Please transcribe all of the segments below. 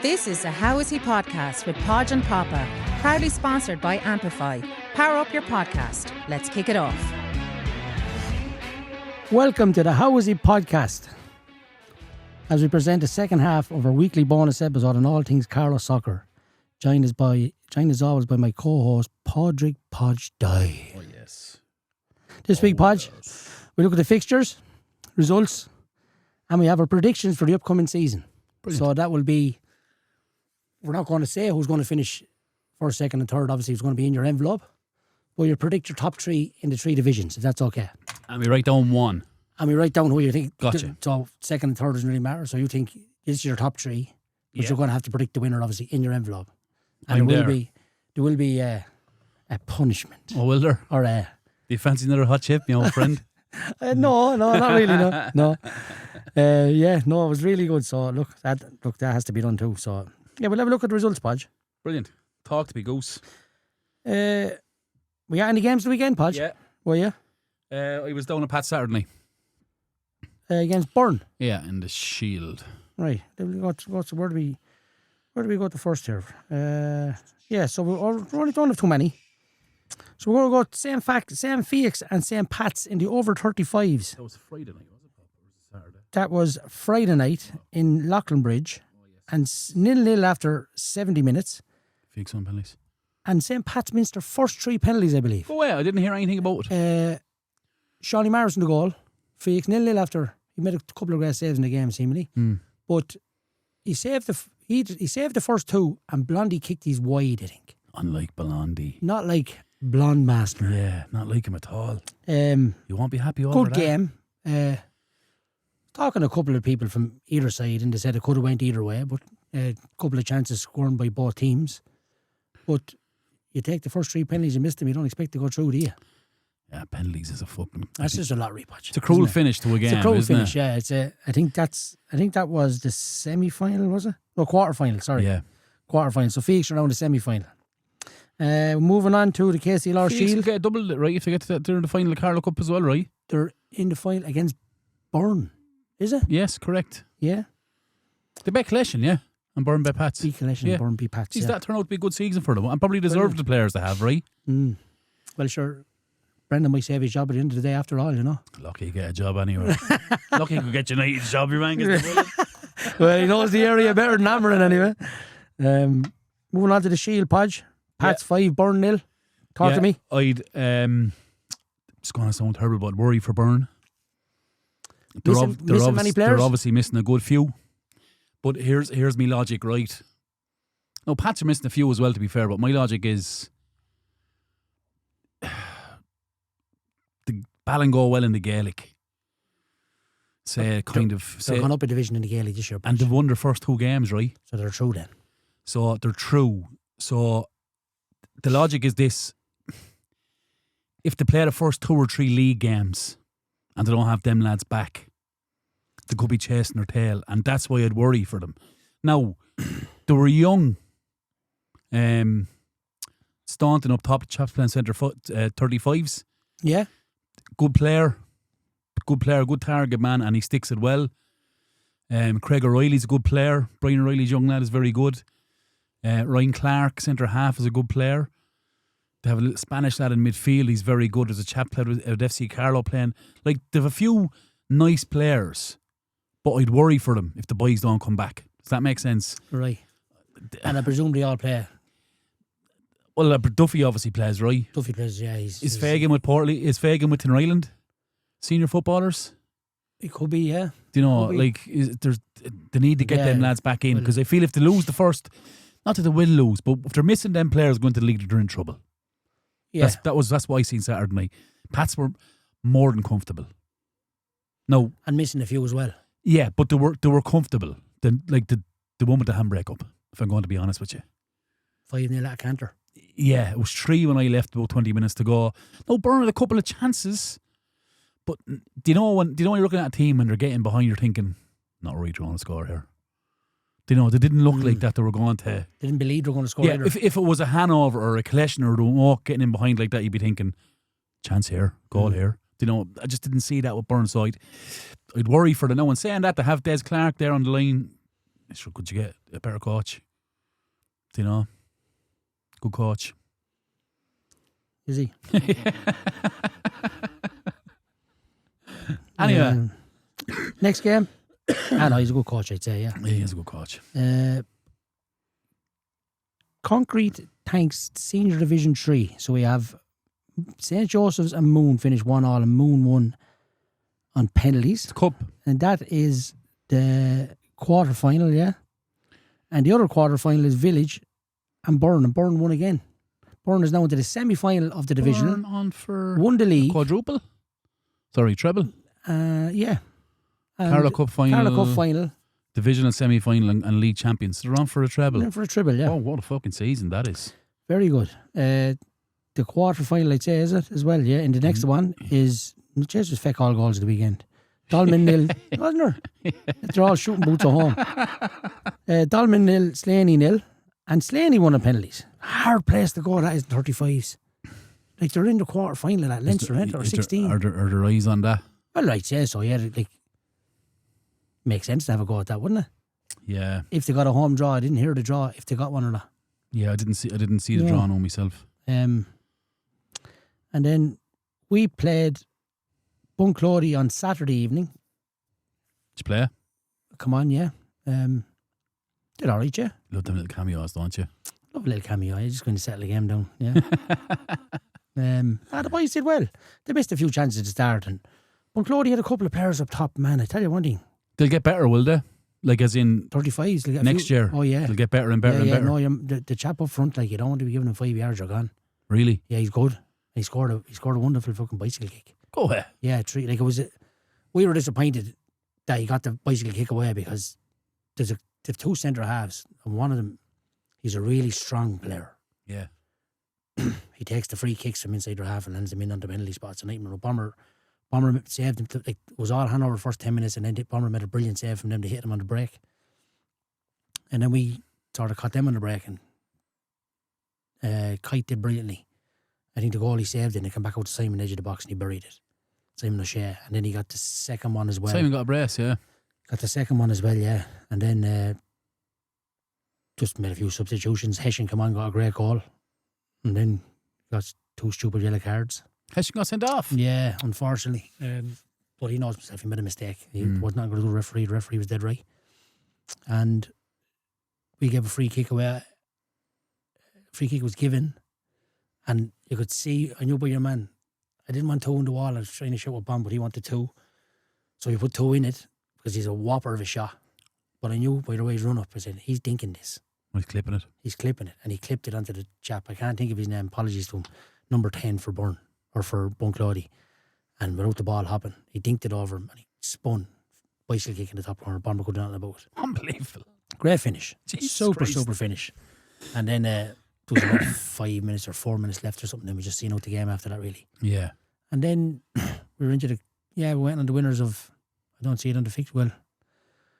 This is a How Is He podcast with Podge and Popa, proudly sponsored by Amplify. Power up your podcast. Let's kick it off. Welcome to the How Is He podcast, as we present the second half of our weekly bonus episode on all things Carlos soccer. Joined as always by my co-host Podge Popa. Oh yes. This week, Podge, we look at the fixtures, results, and we have our predictions for the upcoming season. Brilliant. So that will be, we're not going to say who's going to finish first, second and third. Obviously, it's going to be in your envelope. But you predict your top three in the three divisions, if that's okay. And we write down one. And we write down who you think. Gotcha. So second and third doesn't really matter. So you think this is your top three, but you're going to have to predict the winner, obviously, in your envelope. And there will be a punishment. Oh, will there? Or do you fancy another hot chip, my old friend? No, not really. No. It was really good. So look, that has to be done too. So yeah, we'll have a look at the results, Podge. Brilliant. Talk to me, Goose. We got any games the weekend, Podge? Yeah. Were you? I was down at Pat Saturday. Against Burn. Yeah, in the Shield. Right. Where do we go to first here? So we're only don't have too many. So we're going to go St. Felix and St. Pat's in the over 35s. That was Friday night, was it? Or was it Saturday? That was Friday night in Loughlin Bridge. And 0-0 after 70 minutes. Felix on penalties. And St. Pat's missed their first three penalties, I believe. Oh, yeah, I didn't hear anything about it. Shawnee Maris in the goal. Felix 0-0 after he made a couple of great saves in the game, seemingly. But he saved the first two, and Blondie kicked these wide, I think. Unlike Blondie. Not like Blonde Master. Yeah, not like him at all. You won't be happy over good that. Good game. Talking to a couple of people from either side, and they said it could have went either way, but a couple of chances scored by both teams. But you take the first three penalties, you miss them, you don't expect to go through, do you? Yeah, penalties is a fucking... That's just a lottery, Podge. It's a cruel finish to a game, It's a cruel isn't finish, it? yeah. I think that was the semi-final, was it? No, quarter-final, sorry. Yeah. Quarter-final. So Felix around the semi-final. Moving on to the KCLR Felix Shield. get a double, right? If they get to they're in the final of the Carlo Cup as well, right? They're in the final against Burn, is it? Yes, correct. Yeah. The bet collection, yeah. And Burn bet Pats. B collection, Yeah. Burn B Pats. Geez, Yeah. that turned out to be a good season for them. And probably deserved the players they have, right? Well, sure. Brendan might save his job at the end of the day after all, you know. Lucky you get a job anyway. Lucky you could get United's job, you rang. Well, he knows the area better than Ameren anyway. Moving on to the Shield, Podge. Pats 5, Burn 0. Talk to me. It's going to sound terrible, but worry for Burn. Missing many players? They're obviously missing a good few. But here's my logic, right? No, Pats are missing a few as well, to be fair, but my logic is the Ballon go well in the Gaelic. They're going up a division in the Gaelic this year. And they've won their first two games, right? So they're through then. So they're through. So the logic is this. If they play the first 2 or 3 league games and they don't have them lads back, they could be chasing their tail. And that's why I'd worry for them. Now, they were young. Staunton up top, Chaplin centre 35s. Yeah. Good player, good target man, and he sticks it well. Craig O'Reilly's a good player. Brian O'Reilly's young lad is very good. Ryan Clark, centre half, is a good player. They have a little Spanish lad in midfield. He's very good. There's a chap played with FC Carlo playing. Like, they have a few nice players, but I'd worry for them if the boys don't come back. Does that make sense? Right. And I presume they all play. Well, Duffy obviously plays, right? Duffy plays, yeah. Is Fagan with Portly? Is Fagan with Tinryland? Senior footballers? It could be, yeah. Do you know, they need to get them lads back in, because I feel if they lose the first, not that they will lose, but if they're missing them players going to the league, they're in trouble. Yeah. That's what I seen Saturday night. Pats were more than comfortable. No. And missing a few as well. Yeah, but they were comfortable. The one with the handbrake up, if I'm going to be honest with you. 5-0 at a canter. Yeah, it was 3 when I left, about 20 minutes to go. No, Burn had a couple of chances. But do you know when you're looking at a team and they're getting behind, you're thinking, not really trying to score here. Do you know, they didn't look like that they were going to... They didn't believe they were going to score either. If it was a Hanover or a Collection or a getting in behind like that, you'd be thinking, chance here, goal here. Do you know, I just didn't see that with Burnside. I'd worry for the no one. Saying that, to have Des Clark there on the line, Sure, could you get a better coach? Do you know? Good coach. Is he? Anyway. Next game. No, he's a good coach, I'd say, yeah. He is a good coach. Concrete Tanks Senior Division 3. So we have St. Joseph's and Moon finished 1-1 and Moon won on penalties. The cup. And that is the quarter-final, yeah. And the other quarter-final is Village and Burn won again. Burn is now into the semi-final of the division. Burn on for won the league. Quadruple? Sorry, treble? Yeah. Carlow Cup final. Divisional semi-final and league champions. They're on for a treble. They're for a treble, yeah. Oh, what a fucking season that is. Very good. The quarter-final, I'd say, is it, as well, yeah. And the next one is... Jesus, feck all goals of the weekend. Dolman 0, wasn't there? They're all shooting boots at home. Dolman 0, Slaney 0. And Slaney won on penalties. Hard place to go, that is 35s. Like, they're in the quarter-final of that. Leinster, or 16. Are there eyes on that? Well, I'd say so, yeah. Like, makes sense to have a go at that, wouldn't it? Yeah. If they got a home draw, I didn't hear the draw, if they got one or not. Yeah, I didn't see the draw on myself. And then we played Bunclody on Saturday evening. Did you play? Come on, yeah. Did all right, yeah. Love them little cameos, don't you? Love a little cameo. I'm just going to settle the game down, yeah. The boys did well. They missed a few chances at the start. And Bunclody had a couple of players up top, man. I tell you one thing. They'll get better, will they? Like as in 35s. Next year. Oh, yeah. They'll get better and better and better. No, the chap up front, like, you don't want to be giving him 5 yards, you're gone. Really? Yeah, he's good. He scored a wonderful fucking bicycle kick. Go ahead. Yeah, we were disappointed that he got the bicycle kick away because there's two centre halves and one of them, he's a really strong player. Yeah. He takes the free kicks from inside their half and lands them in on the penalty spots. And Bomber saved him. It was all hand over the first 10 minutes, and then Bomber made a brilliant save from them to hit him on the break. And then we sort of caught them on the break, and Kite did brilliantly. I think the goal he saved, and he came back out to Simon edge of the box and he buried it. Simon O'Shea. And then he got the second one as well. Simon got a brace, yeah. Got the second one as well, yeah. And then just made a few substitutions. Hessian come on, got a great goal. And then got 2 stupid yellow cards. Hessian got sent off? Yeah, unfortunately. But he knows himself, he made a mistake. He was not going to do the referee. The referee was dead right. And we gave a free kick away. Free kick was given. And you could see, I knew by your man, I didn't want 2 in the wall. I was trying to shoot a bomb, but he wanted 2. So we put 2 in it because he's a whopper of a shot. But I knew by the way he's run up, I said, he's dinking this. He's clipping it. He's clipping it. And he clipped it onto the chap. I can't think of his name. Apologies to him. Number 10 for Burn, or for Bunclody. And without the ball hopping, he dinked it over him and he spun. Bicycle kick in the top corner. Bomber go down on the boat. Unbelievable. Great finish. Jesus super Christ. finish. And then there was about 5 minutes or 4 minutes left or something. Then we just seen out the game after that, really. Yeah. And then we were into we went on the winners of, I don't see it on the fixture. Well,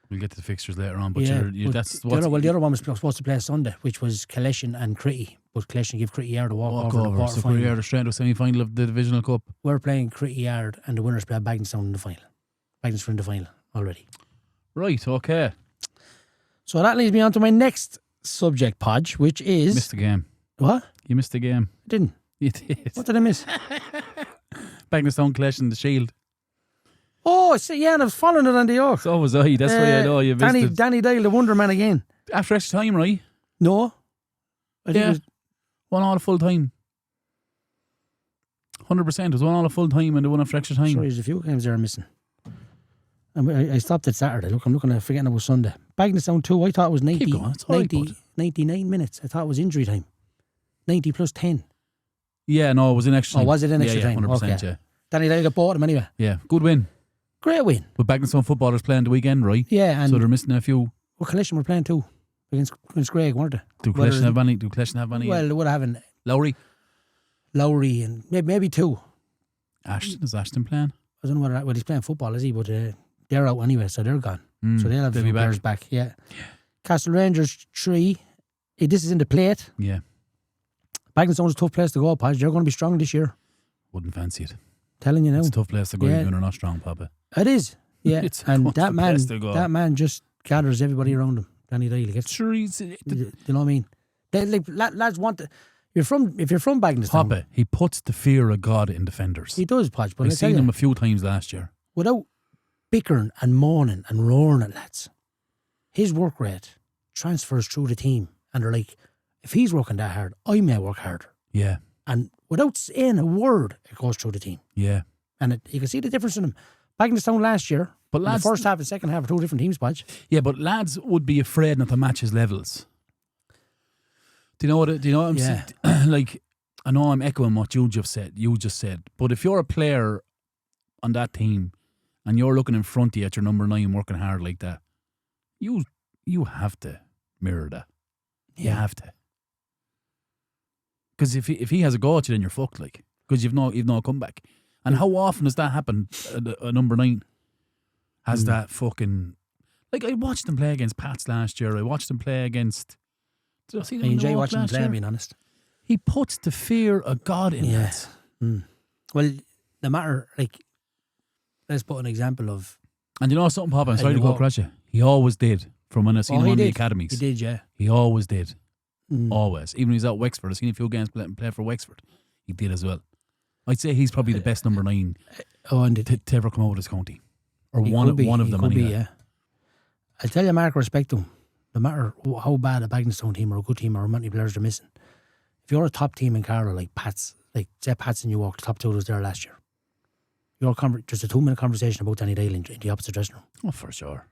we'll get to the fixtures later on, but yeah, that's the other one was supposed to play Sunday, which was Collection and Critty. But Collection give Critty Yard a walk over the quarter so final. Critty Yard are straight to the semi-final of the Divisional Cup. We're playing Critty Yard and the winners play Bagnallstown in the final. Bagnallstown in the final already. Right, okay. So that leads me on to my next subject, Podge, which is... Missed the game. What? You missed the game. I didn't. You did. What did I miss? Bagnallstown Collection, the Shield. Oh, yeah, and I was following it on the York. So was I. That's why I know you missed it. Danny Dale, the Wonder Man again. After extra time, right? No. I think it was 1 all full time. 100%. It was 1 all full time and the 1 after extra time. Sorry, there's a few games there I'm missing. And I stopped at Saturday. Look, I'm looking at forgetting about Sunday. Bagnallstown 2, I thought it was 90, Keep going. It's all right, 99 minutes. I thought it was injury time. 90 plus 10. Yeah, no, it was in extra time. Oh, was it in extra yeah, time? 100%, Okay. yeah. Danny Dale got bought him anyway. Yeah, good win. Great win. But Bagnallstown footballers playing the weekend, right? Yeah, and so they're missing a few. Well, Collection were playing too against Greg, weren't they? Do Collection have any? Well, they would have Lowry and maybe 2. Ashton, is Ashton playing? I don't know whether he's playing football, is he? But they're out anyway, so they're gone. So they'll have they'll a few be players back. Yeah. Castle Rangers 3. This is in the plate. Yeah. Bagnallstown's a tough place to go, Podge. They're going to be strong this year. Wouldn't fancy it. Telling you now. It's a tough place to go when they're not strong, Papa. It is. Yeah. It's a and tough place to go. that man just gathers everybody around him. Danny Daly gets. Sure, Do you know what I mean? They, like, lads want to, if you're from Bagnallstown, Popa, he puts the fear of God in defenders. he does, Podge. But I've I tell seen him you, a few times last year. without bickering and moaning and roaring at lads, his work rate transfers through the team, and they're like, if he's working that hard, I may work harder. Yeah, And without saying a word, it goes through the team. yeah. And you can see the difference in them. Bagnallstown last year, But in the lads, first half and second half are two different teams, Podge. yeah, but lads would be afraid not to match his levels. Do you know what? Do you know what I'm Yeah. saying? Like, I know I'm echoing what you just said. But if you're a player on that team and you're looking in front of you at your number 9 working hard like that, you have to mirror that. You Yeah. have to. Because if he has a go at you, then you're fucked. Like, because you've no comeback. And how often does that happen? A number 9 has that fucking. Like, I watched him play against Pats last year. I watched him play against. Did I see them I in the enjoy walk watching him last play, year? being honest. He puts the fear of God in Yes. that. Well, no matter, like, let's put an example of. And you know something, Papa? I'm And sorry you to go go- across you. He always did. From when I seen him he on the did. academies. He did, yeah. He always did. Mm. Always. Even when he was at Wexford. I've seen a few games play for Wexford. He did as well. I'd say he's probably the best number 9 Oh, and to ever come out of this county. Or he one could be, of he them could be, anyway. yeah. I'll tell you, Mark, respect him. No matter how bad a Bagnallstown team or a good team or how many players they're missing. If you're a top team in Carlow, like Pats, like say Pats and you walk, the top 2 was there last year. There's a 2-minute conversation about Danny Daly in the opposite dressing room. Oh, for sure.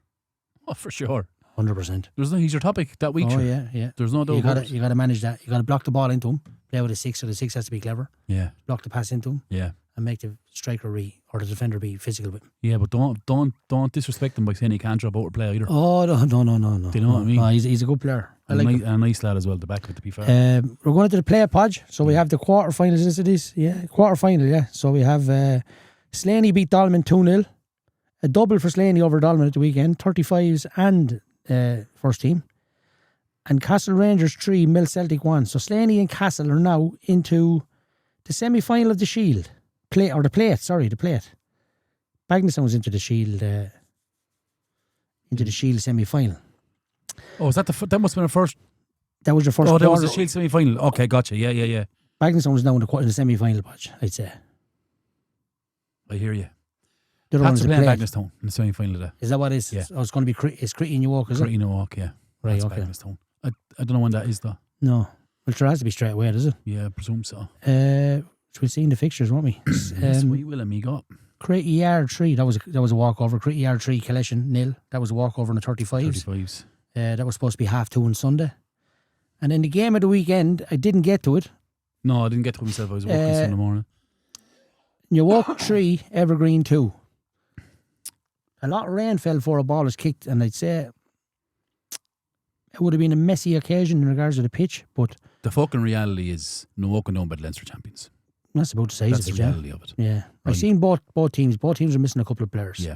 Oh, for sure. 100%. He's your topic that week. Oh, sure. yeah. There's no doubt about it. You gotta manage that. You gotta block the ball into him, play with a 6, so the 6 has to be clever. Yeah. Block the pass into him Yeah. and make the striker or the defender be physical with him. Yeah, but don't disrespect him by saying he can't drop out or play either. Oh, no. Do you know what I mean? No, he's a good player. I like him. And a nice lad as well, the back of it, to be fair. We're going to the play Podge. So we have the quarterfinals into this. Yeah, quarterfinal, yeah. So we have Slaney beat Dolman 2-0. A double for Slaney over Dolman at the weekend. 35s and first team. And Castle Rangers 3, Mill Celtic 1. So Slaney and Castle are now into the semi-final of the Shield. The plate. Bagnallstown was into the Shield semi-final. Oh, is that that must have been the first? That was your first Oh, quarter. that was the Shield semi-final. Okay, gotcha. Yeah. Bagnallstown was now in the semi-final, Podge, I'd say. I hear you. The other Pats one's are the playing plate. Bagnallstown in the semi-final of that. Is that what it is? Yeah. Oh, it's going to be it's Critty in your walk, is it? Pretty no walk, yeah. Right, That's okay. Bagnallstown. I don't know when that is though. No. Well, sure, it has to be straight away, does it? Yeah, I presume so. We'll see in the fixtures, won't we? Yes, we will, amigo. Critty Yard 3, that was a walkover. Critty Yard 3, Collection 0. That was a walkover in the 35s. 35s. That was supposed to be 2:30 on Sunday. And in the game of the weekend, I didn't get to it. No, I didn't get to it myself. I was working Sunday morning. You walk 3, Evergreen 2. A lot of rain fell before a ball was kicked, and I'd say it would have been a messy occasion in regards to the pitch, but The fucking reality is no walking down by the Leinster champions. that's about the size That's of the it, reality of it. yeah. Right. I've seen both teams. Both teams are missing a couple of players. Yeah.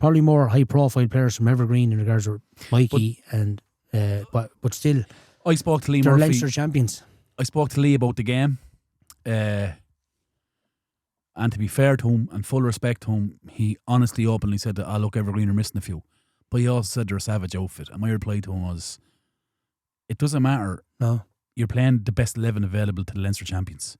Probably more high-profile players from Evergreen in regards to Mikey, but still, I spoke to Lee they're Murphy. Leinster champions. I spoke to Lee about the game. And to be fair to him and full respect to him, he honestly openly said that, look, Evergreen are missing a few. But he also said they're a savage outfit. And my reply to him was, it doesn't matter. No. You're playing the best 11 available to the Leinster champions.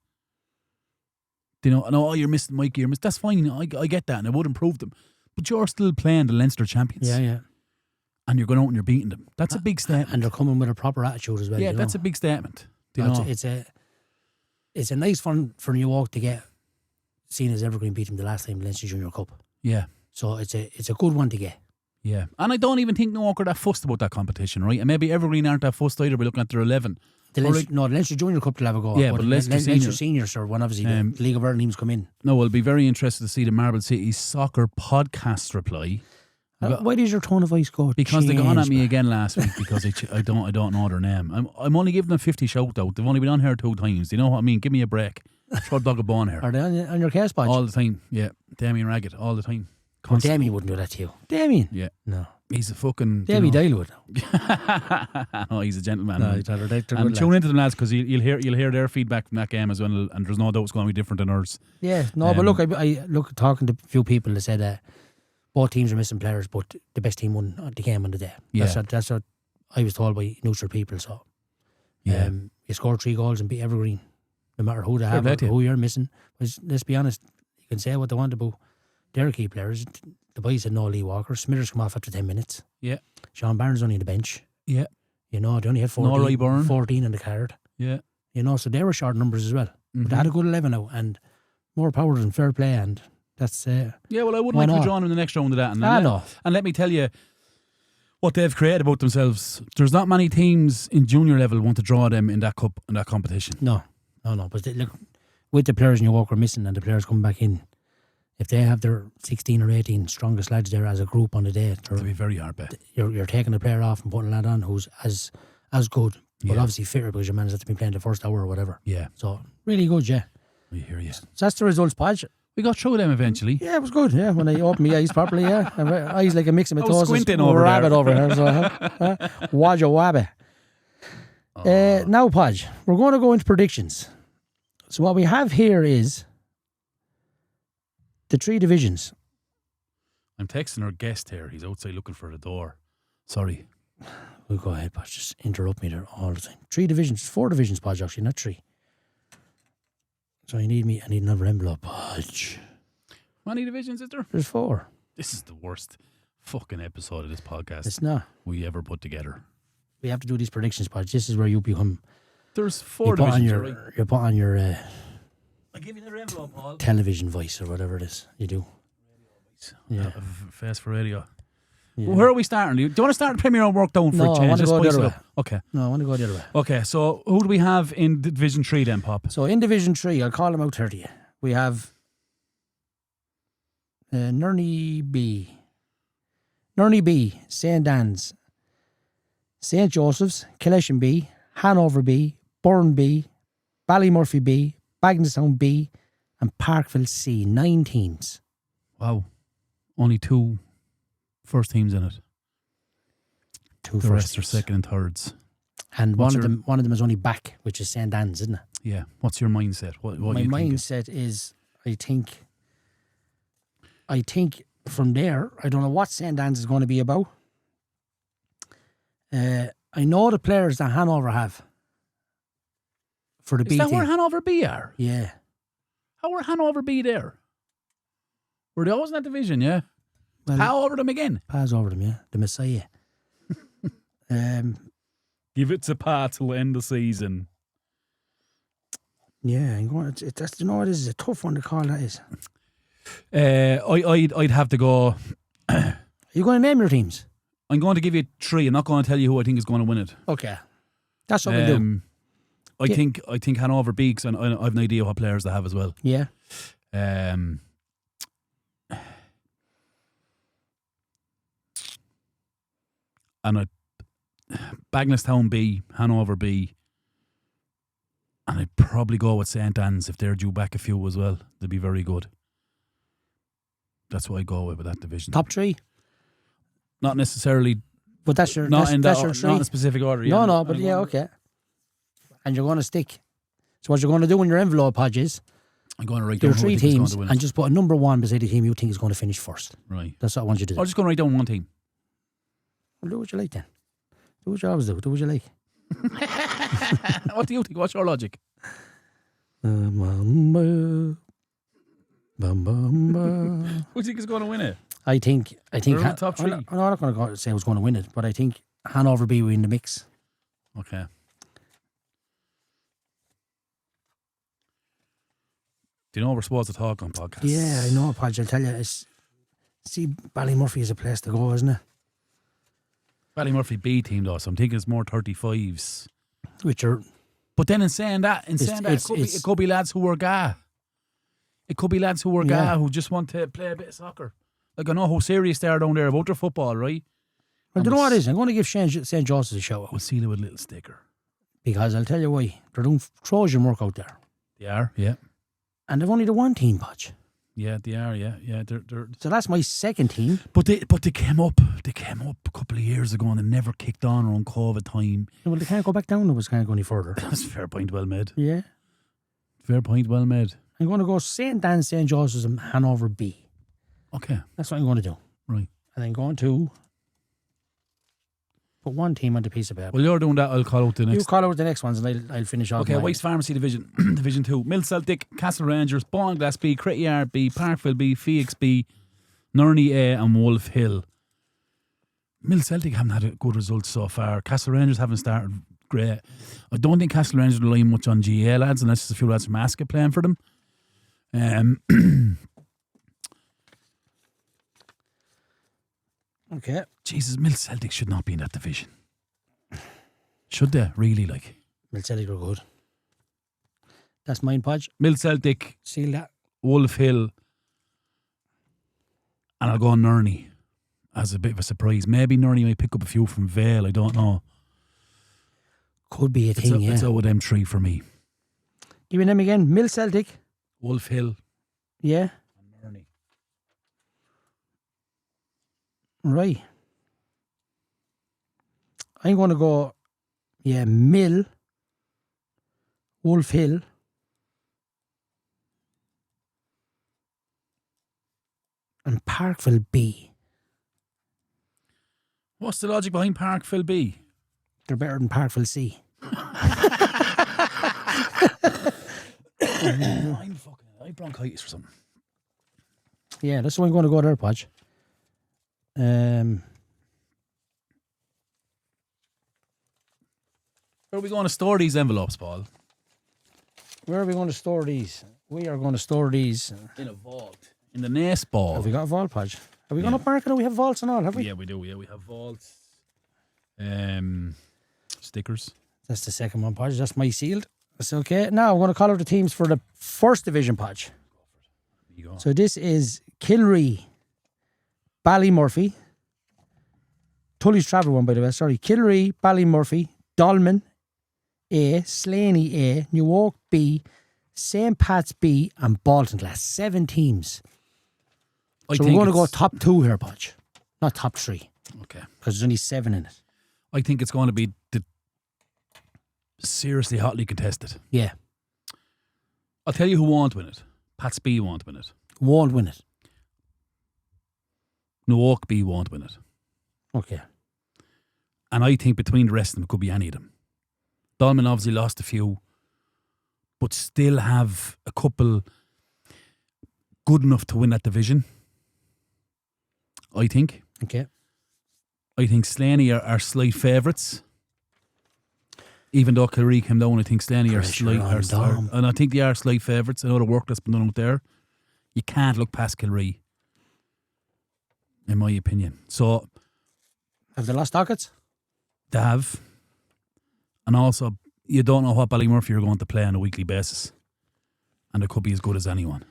You know, and you're missing Mikey, that's fine. I get that and I would improve them. But you're still playing the Leinster champions. Yeah. And you're going out and you're beating them. That's a big statement. And they're coming with a proper attitude as well. Yeah, you that's know? a big statement. Do you know? It's a nice fun for New York to get seen as Evergreen beat them the last time in the Leinster Junior Cup. Yeah. So it's a good one to get. Yeah. And I don't even think New York are that fussed about that competition, right? And maybe Evergreen aren't that fussed either by looking at their 11. The Leinster Junior Cup will have a go. Yeah, but Leinster Seniors are when obviously the League of Ireland teams come in. No, I'll be very interested to see the Marble City Soccer podcast reply. Why does your tone of voice go? Because they got on at me man? again last week because I don't know their name. I'm only giving them 50 shout out. They've only been on here 2 times. Do you know what I mean? Give me a break. Throw a dog a bone here. Are they on your case, Podge? All the time. Yeah. Damien Raggett. All the time. Well, Damien wouldn't do that to you. Damien? Yeah. No. He's a fucking... Damien Dale would. No, he's a gentleman. No, and tune into them lads because you'll hear their feedback from that game as well, and there's no doubt it's going to be different than ours. Yeah, no, but look, I look talking to a few people that said both teams are missing players, but the best team won the game on the day. Yeah. That's what I was told by neutral people, so you score 3 goals and beat Evergreen, no matter who they have or who you're missing. But let's be honest, you can say what they want about their key players. The boys had no Lee Walker. Smithers come off after 10 minutes. Yeah. Sean Barnes only on the bench. Yeah. You know, they only had 14 in the card. Yeah. You know, so they were short numbers as well. But they had a good 11 out, and more power than fair play, and that's... yeah, well, I wouldn't like to be drawn in the next round of that. And let me tell you what they've created about themselves. There's not many teams in junior level want to draw them in that cup, in that competition. No. But look, with the players in your walk are missing and the players coming back in, if they have their 16 or 18 strongest lads there as a group on the day, it'll be very hard bet. You're taking a player off and putting a lad on who's as good, but obviously fitter because your man has to be playing the first hour or whatever. Yeah. So, really good, yeah. We hear you. So that's the results, Podge. We got through them eventually. Yeah, it was good, yeah. When I opened my eyes properly, yeah. My eyes like a mix of my toes. Squinting over rabbit over there. So, Wajja wabba. Now, Podge, we're going to go into predictions. So what we have here is the 3 divisions. I'm texting our guest here. He's outside looking for the door. Sorry. We'll go ahead, Podge. Just interrupt me there all the time. 3 divisions. 4 divisions, Podge, actually, not 3. So I need another envelope, Podge. How many divisions is there? There's 4. This is the worst fucking episode of this podcast It's not. we ever put together. We have to do these predictions, Podge. This is where you become... There's 4 divisions, You put on your... I'll give you another envelope, Paul. Television voice or whatever it is you do. Yeah. Face for radio. Yeah. Well, where are we starting? Do you want to start the Premier and work down for a change? I want to go the other way. Okay. No, I want to go the other way. Okay, so who do we have in Division 3 then, Pop? So in Division 3, I'll call them out 30. We have Nurney B, St. Anne's, St. Joseph's, Killeshan B, Hanover B, Burn B, Ballymurphy B, Bagnallstown B, and Parkville C. 9 teams. Wow. Only 2 first teams in it. 2 the first rest teams. are second and thirds. And one of them is only back, which is St. Anne's, isn't it? Yeah. What's your mindset? What My you mindset is, I think from there, I don't know what St. Anne's is going to be about. I know the players that Hanover have for the B team. Is that where Hanover B are? Yeah. How were Hanover B there? Were they always in that division, yeah? Well, How over them again? pass over them, yeah. The Messiah. Give it to Pa till end the season. Yeah, I'm going. That's, you know, this is a tough one to call. That is. I'd have to go. Are you going to name your teams? I'm going to give you 3. I'm not going to tell you who I think is going to win it. Okay, that's what we do. I think Hanover B, because I have no idea what players they have as well. Yeah. And Bagnallstown B, Hanover B, and I'd probably go with St. Anne's if they're due back a few as well. They'd be very good. That's what I go with that division. Top 3. Not necessarily. But that's your Not in your 3. not in a specific order. Yeah. No, but yeah, okay. And you're going to stick. So what you're going to do in your envelope, Podge, is I'm going to write down your 3 teams going to win and just put a number 1 beside the team you think is going to finish first. Right. That's what I want you to do. Or just going to write down 1 team. Well, do what you like then. Do what you always do. Do what you like. What do you think? What's your logic? Who do you think is going to win it? I think. They're in the top 3. I'm not going to say who's going to win it, but I think Hanover B will in the mix. Okay. Do you know we're supposed to talk on podcasts? Yeah, I know, Podge. I'll tell you. See, Ballymurphy is a place to go, isn't it? Ballymurphy B team though, so I'm thinking it's more 35s. Which are... But then in saying that, it could be lads who are ga. It could be lads who are ga who just want to play a bit of soccer. Like, I know how serious they are down there about their football, right? Well, do you know what it is? I'm going to give St. Joseph's a shout out. We'll seal it with a little sticker. Because I'll tell you why. They're doing Trojan work out there. They are, yeah. And they've only the 1 team, Podge. Yeah, they are, yeah. They're... So that's my 2nd team. But they came up a couple of years ago and they never kicked on around COVID time. Well, they can't go back down. It was can't go any further. That's a fair point well made. Yeah. Fair point well made. I'm going to go St. Anne's, St. Joseph's and Hanover B. Okay. That's what I'm going to do. Right. And I'm going to Put one team on the piece of paper. Well, you're doing that. I'll call out the next. You call out the next ones and I'll finish off. Okay, Waste Pharmacy Division, Division 2. Mill Celtic, Castle Rangers, Balnglass B, Crettyard B, Parkville B, Phoenix B, Nurney A and Wolf Hill. Mill Celtic haven't had a good result so far. Castle Rangers haven't started great. I don't think Castle Rangers rely much on GA lads, unless there's a few lads from Ascot playing for them. Okay. Jesus, Mill Celtic should not be in that division. Should they? Really, like? Mill Celtic are good. That's mine, Podge. Mill Celtic, Seal that. Wolf Hill, and I'll go on Nurney as a bit of a surprise. Maybe Nurney might pick up a few from Vale, I don't know. Could be a thing, yeah. It's over them three for me. Give me them again. Mill Celtic. Wolf Hill. Yeah. And Nurney. Right. I'm going to go, Mill, Wolf Hill, and Parkville B. What's the logic behind Parkville B? They're better than Parkville C. I bronchitis or something. Yeah, that's why I'm going to go there, Podge. Where are we going to store these envelopes, Paul? Where are we going to store these? We are going to store these in a vault. In the nest ball. Have we got a vault, Podge? Have we gone up market? We have vaults and all, have we? Yeah, we do. Yeah, we have vaults. Stickers. That's the second one, Podge. That's my sealed. That's okay. Now I'm going to call out the teams for the first division, Podge. You go. So this is Kilree, Ballymurphy, Tully's Travel one, by the way. Sorry, Kilree, Ballymurphy, Dolman A, Slaney A, Newark B, St. Pat's B, and Baltinglass. 7 teams. So we're going to go top 2 here, Podge. Not top 3. Okay. Because there's only 7 in it. I think it's going to be seriously hotly contested. Yeah. I'll tell you who won't win it. Pat's B won't win it. Won't win it. Newark B won't win it. Okay. And I think between the rest of them, it could be any of them. Dolman obviously lost a few, but still have a couple good enough to win that division. I think. Okay. I think Slaney are slight favourites. Even though Kilree came down, I think Slaney are slight. And I think they are slight favourites. I know the work that's been done out there. You can't look past Kilree, in my opinion. So, have they lost dockets? They have. And also, you don't know what Ballymurphy are going to play on a weekly basis. And it could be as good as anyone.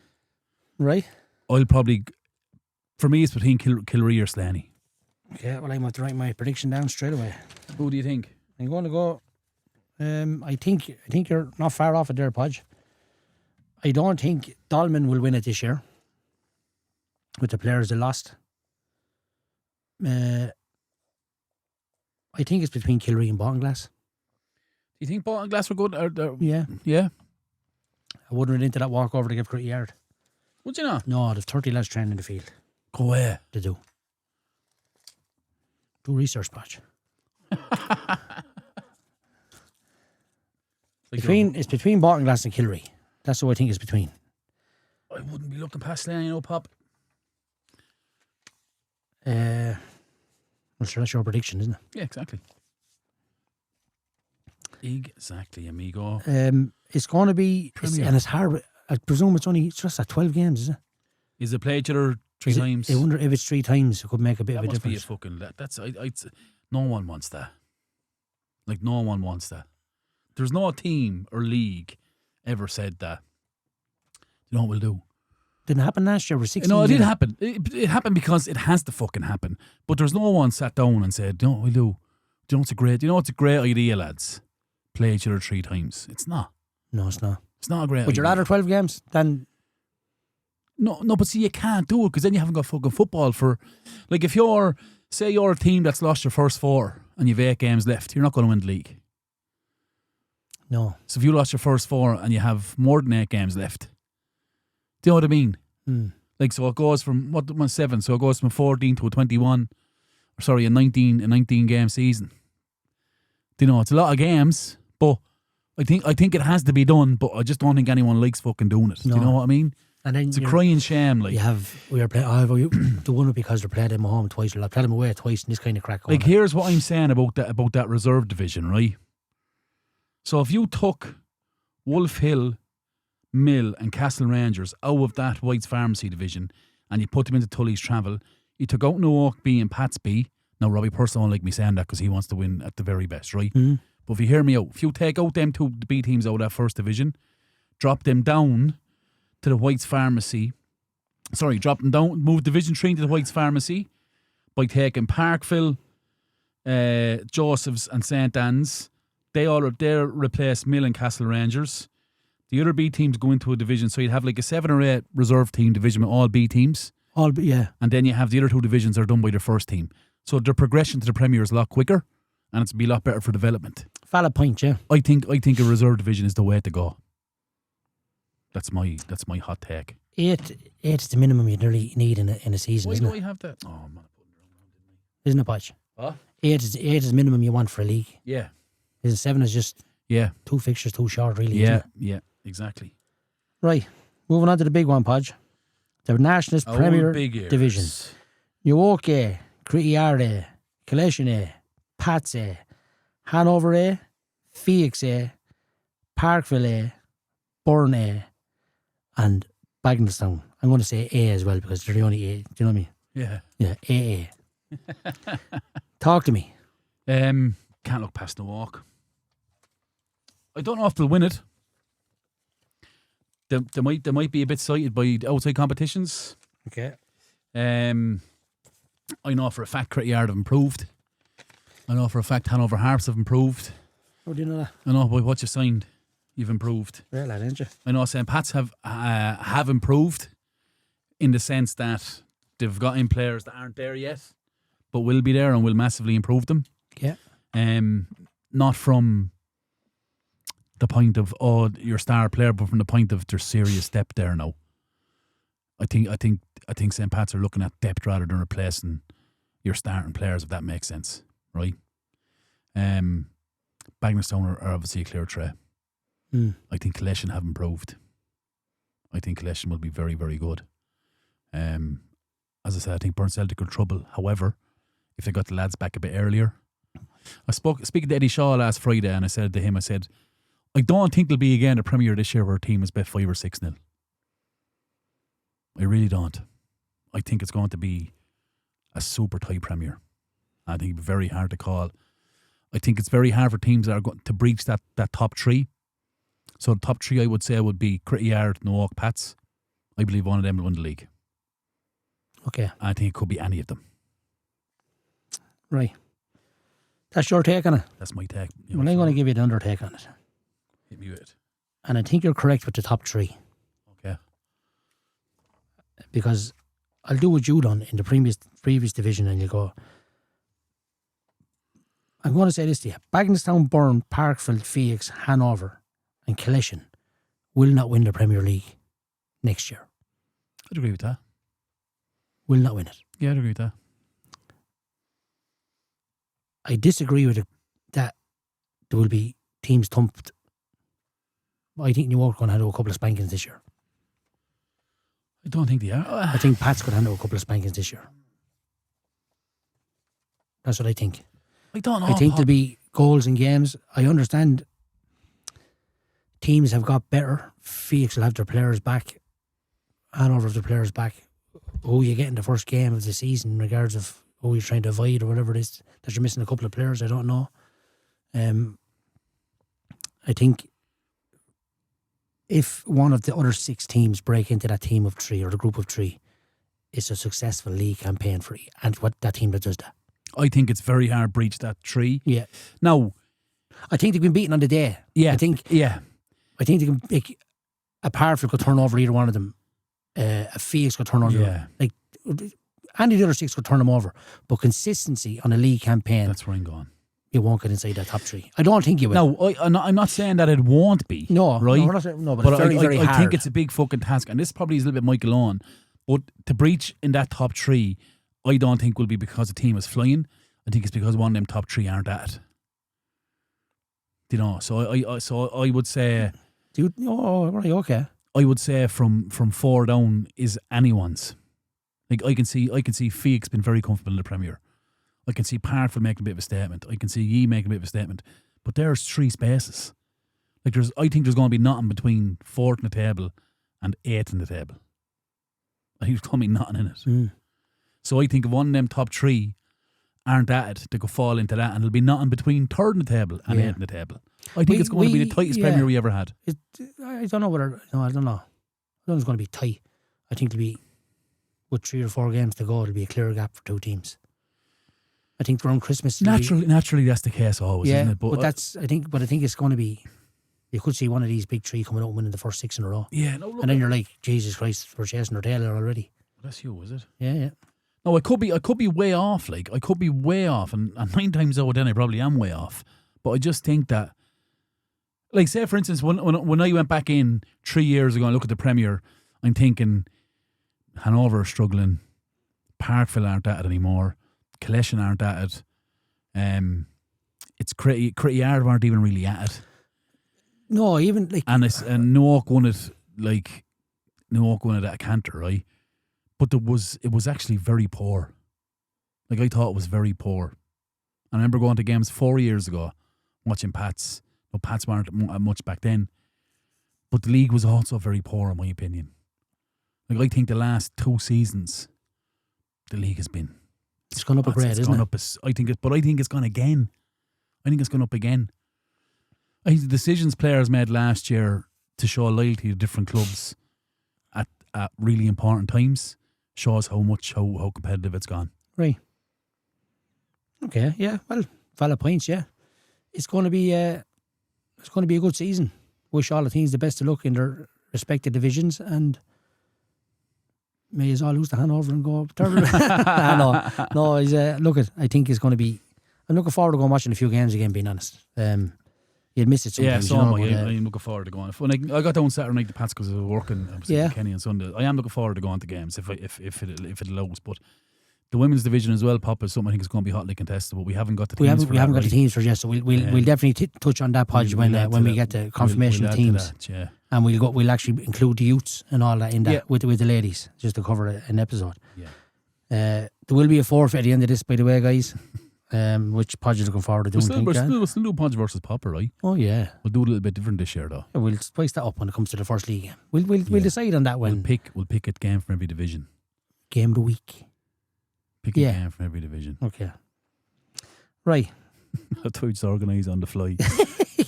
Right. I'll probably, for me, it's between Kilree or Slaney. Okay, well, I'm going to write my prediction down straight away. Who do you think? I'm going to go, I think you're not far off it there, Podge. I don't think Dolman will win it this year with the players they lost. I think it's between Kilree and Baltinglass. Do you think Baltinglass were good? Yeah. Yeah? I wouldn't read into that walkover to give Critty Yard. Would you not? No, there's 30 lads training in the field. Go away. They do. Do research, Podge. It's between Baltinglass and Kilree. That's who I think it's between. I wouldn't be looking past Slaney, no, Pop. Well, sure, that's your prediction, isn't it? Yeah, exactly. Exactly, amigo. It's going to be, and it's hard. I presume it's just at 12 games, is it? Is it played each other 3 times? I wonder if it's 3 times, it could make a bit of a difference. That must be a fucking... no one wants that. Like, no one wants that. There's no team or league ever said that. You know what we'll do? Didn't happen last year. We're 16. No, it did happen. It happened because it has to fucking happen. But there's no one sat down and said, "You know what we'll do? Do you know what's a great idea, lads? Play each other 3 times." It's not. No, it's not. It's not a great idea. Would you rather 12 games than... No, but see, you can't do it because then you haven't got fucking football for... Like, if you're... Say you're a team that's lost your first 4 and you've 8 games left, you're not going to win the league. No. So if you lost your first 4 and you have more than 8 games left, do you know what I mean? Like, so it goes from 7, so it goes from 14 to a 21, a 19 game season. You know, it's a lot of games, but I think it has to be done, but I just don't think anyone likes fucking doing it. No. Do you know what I mean? And then It's a crying shame. Like, we are playing. The one because they're playing them at home twice. Or playing them away twice, and this kind of crack. like here's what I'm saying about that reserve division, right? So if you took Wolf Hill, Mill, and Castle Rangers out of that White's Pharmacy division, and you put them into Tully's Travel, you took out Newark B and Pats B. Now Robbie Purcell don't like me saying that because he wants to win at the very best, right? Mm-hmm. But if you hear me out, if you take out them two B teams out of that first division, drop them down to the White's Pharmacy. Sorry, drop them down, move Division 3 into the White's Pharmacy by taking Parkville, Joseph's and St. Anne's. They'll replace Mill and Castle Rangers. The other B teams go into a division, so you'd have like a 7 or 8 reserve team division with all B teams. Yeah. And then you have the other 2 divisions that are done by their first team. So their progression to the Premier is a lot quicker, and it's be a lot better for development. Valid point, yeah. I think a reserve division is the way to go. That's my hot take. 8 is the minimum you really need in a season, isn't it? Why do I have that? Oh, man. Isn't it, Podge? What? 8 is the minimum you want for a league. Yeah. Isn't 7 is just 2 fixtures too short, really, isn't it? Yeah, exactly. Right. Moving on to the big one, Podge. The Nationalist Premier Division. Newark A, Crittayard A, Collection A, Pats A, Hanover A, Phoenix A, Parkville A, Burn A, and Bagnallstown. I'm going to say A as well because they're the only A. Do you know what I mean? Yeah. Yeah, AA. Talk to me. Can't look past the walk. I don't know if they'll win it. They might be a bit sighted by outside competitions. Okay. I know for a fact Crittayard have improved. I know for a fact Hanover Harps have improved. How do you know that? I know by what you signed, you've improved. Real lad, ain't you? I know St. Pat's have improved in the sense that they've got in players that aren't there yet, but will be there and will massively improve them. Yeah. Not from the point of your star player, but from the point of there's serious depth there now. I think St. Pat's are looking at depth rather than replacing your starting players, if that makes sense, right? Bagnallstown are obviously a clear threat. I think Collection have improved. I think Collection will be very, very good. As I said, I think Burn Celtic are trouble. However, if they got the lads back a bit earlier, speaking to Eddie Shaw last Friday, and I said to him, I don't think there'll be again a Premier this year where a team is bet 5 or 6-0. I really don't. I think it's going to be a super tight Premier. I think it'll be very hard to call. I think it's very hard for teams that are going to breach that top 3. So the top 3 I would say would be Crittayard, Newark, Pats. I believe one of them will win the league. Okay. I think it could be any of them. Right. That's your take on it. That's my take. Well, I'm going to give you the undertake on it. Hit me with it. And I think you're correct with the top 3. Okay. Because I'll do what you done in the previous division, and you go, I'm going to say this to you. Bagnallstown, Burn, Parkville, Phoenix, Hanover and Collection will not win the Premier League next year. I'd agree with that. Will not win it. Yeah, I'd agree with that. I disagree with it that there will be teams thumped. I think Newark are going to handle a couple of spankings this year. I don't think they are. I think Pat's going to handle a couple of spankings this year. That's what I think. I don't know. I think there'll be goals in games. I understand teams have got better. Phoenix will have their players back. Hanover have their players back. Who you get in the first game of the season in regards of who you're trying to avoid or whatever it is, that you're missing a couple of players, I don't know. I think if one of the other 6 teams break into that team of 3 or the group of 3, it's a successful league campaign for and what that team that does that. I think it's very hard to breach that 3. Yeah. Now, I think they've been beaten on the day. Yeah. I think they can. A Parkville could turn over either one of them. A Phoenix could turn over. Yeah. Like any of the other 6 could turn them over. But consistency on a league campaign. That's where I'm going. You won't get inside that top 3. I don't think you will. No, I'm not saying that it won't be. No, right? No, but it's very, very hard. I think it's a big fucking task, and this probably is a little bit Michael Owen. But to breach in that top 3, I don't think will be because the team is flying. I think it's because one of them top 3 aren't at it. Do you know? So I would say. Right, okay. I would say from 4 down is anyone's. Like I can see Feek's been very comfortable in the Premier. I can see Parkville making a bit of a statement. I can see Yee making a bit of a statement. But there's 3 spaces. Like I think there's going to be nothing between 4th in the table and 8th in the table. I think there's going to be nothing in it. Mm. So I think if one of them top 3 aren't at it, they could fall into that, and there'll be nothing between 3rd in the table and 8th in the table. I think it's going to be the tightest Premier we ever had. I don't know whether. No, I don't know. I don't know it's going to be tight. I think it'll be, with 3 or 4 games to go, it'll be a clear gap for 2 teams. I think around Christmas. Naturally, that's the case always, isn't it? But I think it's going to be. You could see one of these big 3 coming out and winning the first 6 in a row. Yeah, no. Look, and then you're like, Jesus Christ, we're chasing our tail already. That's you, is it? Yeah. No, I could be way off. Like I could be way off, and 9 times out of 10, I probably am way off. But I just think that, like, say for instance, when I went back in 3 years ago and look at the Premier, I'm thinking Hanover are struggling, Parkville aren't at it anymore, Collection aren't at it. It's Critty Yard aren't even really at it. No, even like and Newark won it at a canter, right? But it was actually very poor. Like I thought it was very poor. And I remember going to games 4 years ago, watching Pats. No, Pats weren't much back then, but the league was also very poor in my opinion. Like I think the last 2 seasons, the league has been. It's gone up a grade, isn't it? I think it's gone again. I think it's gone up again. I think the decisions players made last year to show loyalty to different clubs at really important times shows how competitive it's gone. Right. Okay. Yeah. Well, valid points. Yeah. It's going to be a good season. Wish all the teams the best of luck in their respective divisions, and may as well lose the Hanover and go third. No. I think it's going to be. I'm looking forward to going watching a few games again. Being honest, you'd miss it sometimes. Yeah, I'm looking forward to going. When I got down Saturday night to Pats because I was working. I was with Kenny on Sunday. I am looking forward to going to games if it allows. But the women's division as well, Pop, is something I think is going to be hotly contested. But we haven't got the teams. We haven't got the teams for yet, so we'll definitely touch on that, Podge, when we get the confirmation of teams. Yeah. And we'll actually include the youths and all that in that with the ladies, just to cover an episode. Yeah. There will be a forfeit at the end of this, by the way, guys. Which Podge is looking forward to doing. We'll still do Podge versus Popper, right? Oh yeah. We'll do a little bit different this year, though. Yeah, we'll spice that up when it comes to the first league game. We'll decide on that when we'll pick a game from every division. Game of the week. Pick a game from every division. Okay. Right. I thought it's organised on the fly.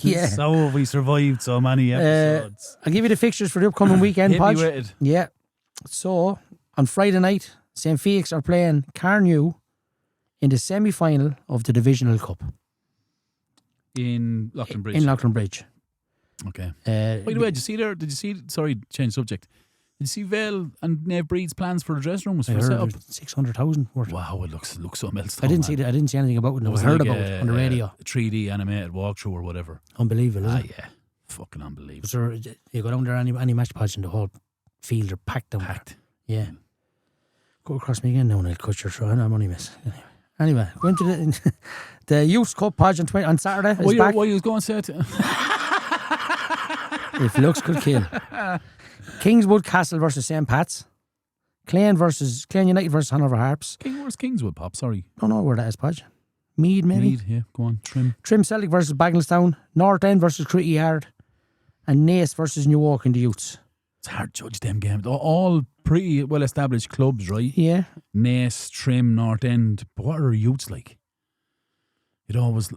Yeah. So we survived so many episodes. I'll give you the fixtures for the upcoming weekend, Podge. Yeah. So on Friday night, St. Felix are playing Carnew in the semi-final of the Divisional Cup. In Loughlin Bridge. In Loughlin Bridge. Okay. By the way, did you see, sorry, change subject. Did you see Vale and Nave Breed's plans for the dressing room was for set up? 600,000 worth. Wow, it looks something else. I didn't see anything about it. I heard about it on the radio. A 3D animated walkthrough or whatever. Unbelievable, isn't it? Yeah. Fucking unbelievable. So you go down there, any match, Podge, and the whole field are packed down. Packed. Yeah. Go across me again now and I'll cut your throat. I'm only miss. Anyway, going to the Youth Cup, Podge, on Saturday. What you was going to say to if looks could kill. Kingswood Castle versus St. Pat's. Clane United versus Hanover Harps. Where's Kingswood, Pop? Sorry. Don't know where that is, Podge. Mead, maybe? Mead, yeah. Go on. Trim Celtic versus Bagenalstown. North End versus Critty Yard. And Naas versus Newark in the Youths. It's hard to judge them games. All pretty well-established clubs, right? Yeah. Naas, Trim, North End. But what are our youths like? It always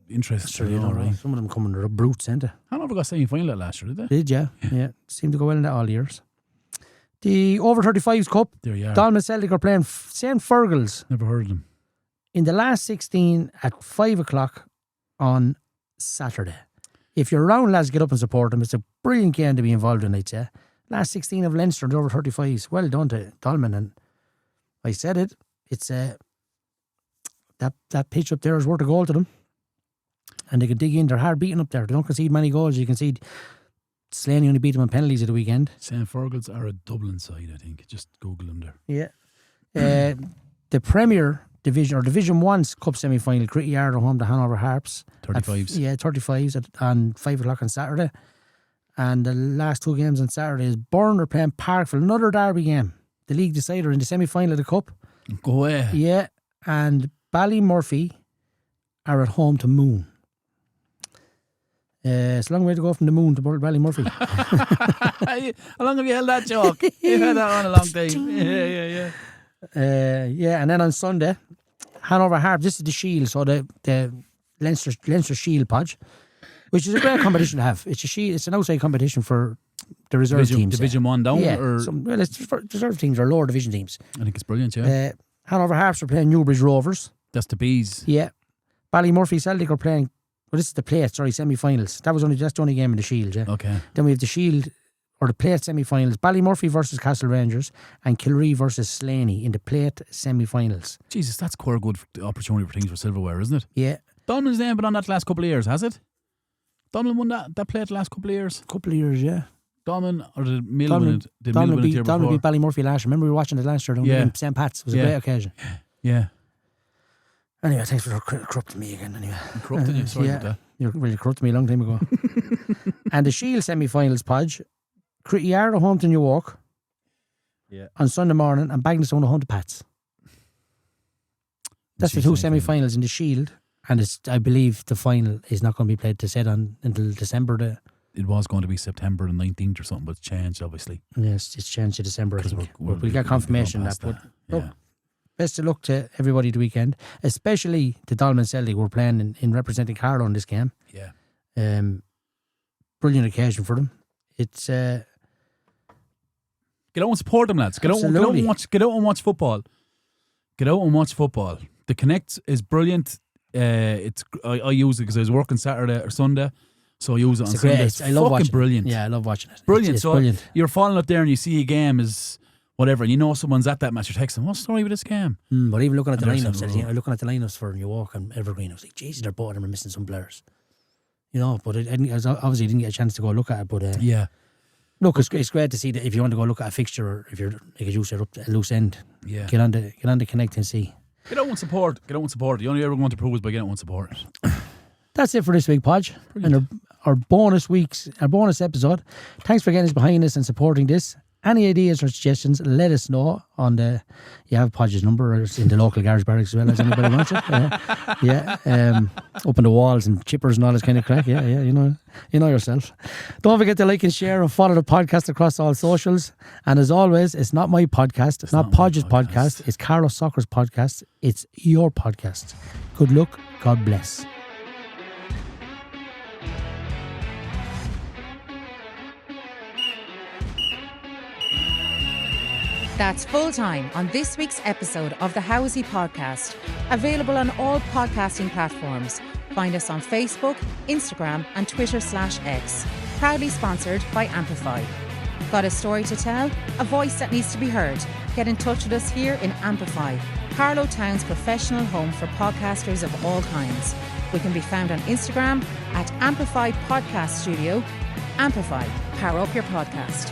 interesting to know, right? Some of them come under a brute centre. Hanover got semi-final last year, did they? Did, yeah. Seemed to go well in that all years. The over-35s Cup. There you are. Dalman Celtic are playing St. Fergal's. Never heard of them. In the last 16 at 5 o'clock on Saturday. If you're around, lads, get up and support them. It's a brilliant game to be involved in, I'd say. Last 16 of Leinster, the over-35s. Well done to Dalman. And I said it. It's that pitch up there is worth a goal to them. And they can dig in. They're hard beaten up there. They don't concede many goals. You can see Slaney only beat them on penalties at the weekend. St. Fergal's are a Dublin side, I think. Just Google them there. Yeah. The Premier Division 1's Cup semi-final, Critty Yard are home to Hanover Harps. 35s. 35s on 5 o'clock on Saturday. And the last 2 games on Saturday is Burn are playing Parkville, another derby game. The league decider in the semi-final of the Cup. Go away. Yeah, and Ballymurphy are at home to Moon. It's a long way to go from the Moon to Ballymurphy. How long have you held that joke? You've had that on a long time. Yeah. Yeah, and then on Sunday, Hanover Harp. This is the Shield, so the Leinster Shield Podge, which is a great competition to have. It's a Shield. It's an outside competition for the reserve teams. Division 1 down? Yeah, Or? it's for reserve teams or lower division teams. I think it's brilliant, yeah. Hanover Harps are playing Newbridge Rovers. That's the bees. Yeah. Ballymurphy Celtic are playing. Well, this is the plate. Sorry, semi-finals. That's the only game in the Shield. Yeah. Okay. Then we have the Shield or the plate semi-finals. Ballymurphy versus Castle Rangers and Kilree versus Slaney in the plate semi-finals. Jesus, that's quite a good opportunity for things for silverware, isn't it? Yeah. Donlan's name been on that last couple of years, has it? Donlan won that plate the last couple of years. Couple of years, yeah. Donlan or did Mill win it? Did Mill Donlan win it the year before? beat Ballymurphy last year. Remember we were watching it last year down in St. Pat's. It was a great occasion. Yeah. Anyway, thanks for corrupting me again. Anyway, You corrupted you. Sorry about that. You corrupted me a long time ago. And the Shield semi-finals, Podge, Critty Yard are home to Newark on Sunday morning, and Bagnallstown are home to Pats. That's the 2 semi-finals in the Shield, and I believe the final is not going to be played until December. It was going to be September the 19th or something, but it's changed, obviously. Yes, it's changed to December, I think. We'll get we'll confirmation be of going that. past But that. look, best of luck to everybody the weekend, especially the Dolman Celtic. We're playing in representing Carlow in this game. Yeah. Brilliant occasion for them. It's Get out and support them, lads. Get out and watch football. Get out and watch football. The Connect is brilliant. I use it because I was working Saturday or Sunday, so I use it on Sunday. I love watching brilliant. Yeah, I love watching it. Brilliant. It's So brilliant. you're falling up there and you see a game is whatever, and you know someone's at that match. You're texting, what's the story with this game? But even looking at the And lineups, there's looking at the lineups for Newark and Evergreen, I was like, Jesus, they're both of them are missing some players. You know, but I obviously didn't get a chance to go look at it. But Yeah. look, it's great to see that if you want to go look at a fixture, or if you're like as you said up to a loose end, Yeah. get on the Connect and see. Get out and support. The only way we're going to prove is by getting out and support. That's it for this week, Podge. And our bonus episode. Thanks for getting us behind us and supporting this. Any ideas or suggestions, let us know on you have Podge's number, or it's in the local garage barracks as well, as anybody wants it. Up on the walls and chippers and all this kind of crack. Yeah, you know yourself. Don't forget to like and share and follow the podcast across all socials. And as always, it's not my podcast. It's not Podge's podcast. It's Carlos Soccer's podcast. It's your podcast. Good luck. God bless. That's full time on this week's episode of the Housey Podcast. Available on all podcasting platforms. Find us on Facebook, Instagram, and Twitter/X. Proudly sponsored by Amplify. Got a story to tell? A voice that needs to be heard? Get in touch with us here in Amplify, Carlow Town's professional home for podcasters of all kinds. We can be found on Instagram at Amplify Podcast Studio. Amplify, power up your podcast.